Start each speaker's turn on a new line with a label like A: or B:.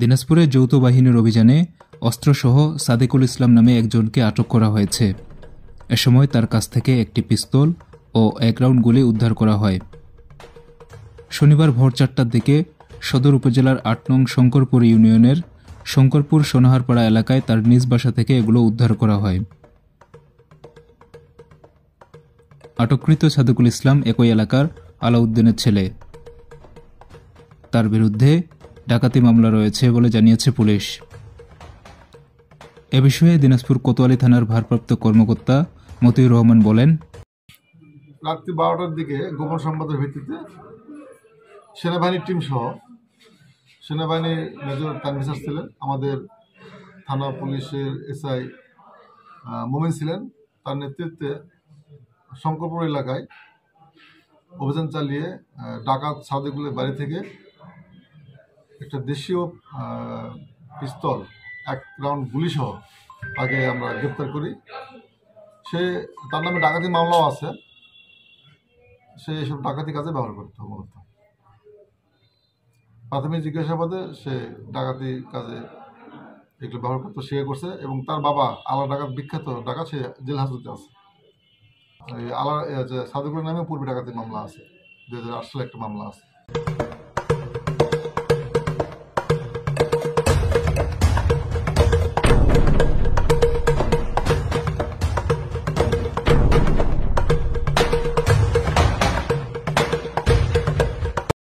A: দিনাজপুরে যৌথ বাহিনীর অভিযানে অস্ত্রসহ সাদেকুল ইসলাম নামে একজনকে আটক করা হয়েছে। এ সময় তার কাছ থেকে একটি পিস্তল ও 1 রাউন্ড গুলি উদ্ধার করা হয়। শনিবার ভোর 4টার দিকে সদর উপজেলার 8 নং শঙ্করপুর ইউনিয়নের শঙ্করপুর সোনাহারপাড়া এলাকায় তার নিজ বাসা থেকে এগুলো উদ্ধার করা হয়। আটককৃত সাদেকুল ইসলাম একই এলাকার আলাউদ্দিনের ছেলে। তার বিরুদ্ধে ডাকাতি মামলা রয়েছে বলে জানিয়েছে পুলিশ। এ বিষয়ে দিনাজপুর কোতোয়ালি থানার ভারপ্রাপ্ত কর্মকর্তা মতিউর রহমান বলেন,
B: রাত্রি 12টার দিকে গোপন সংবাদের ভিত্তিতে সেনাবাহিনীর টিম সহ সেনাবাহিনীর মেজর তানভির ছিলেন, আমাদের থানা পুলিশের এসআই মোমিন ছিলেন, তার নেতৃত্বে শঙ্করপুর এলাকায় অভিযান চালিয়ে ডাকাত সাদেকুলের বাড়ি থেকে একটা দেশীয় পিস্তল 1 রাউন্ড গুলি সহ তাকে আমরা গ্রেপ্তার করি। তার নামে ডাকাতি মামলাও আছে। সে এসব ডাকাতি কাজে ব্যবহার করতো। মূলত প্রাথমিক জিজ্ঞাসাবাদে সে ডাকাতি কাজে এগুলো ব্যবহার করতো, সে করছে। এবং তার বাবা আলা ডাকাত, বিখ্যাত ডাকাত, সে জেল হাজতে আছে। এই সাদেকুলের নামে পূর্বে ডাকাতির মামলা আছে, 2008 সালে একটা মামলা আছে।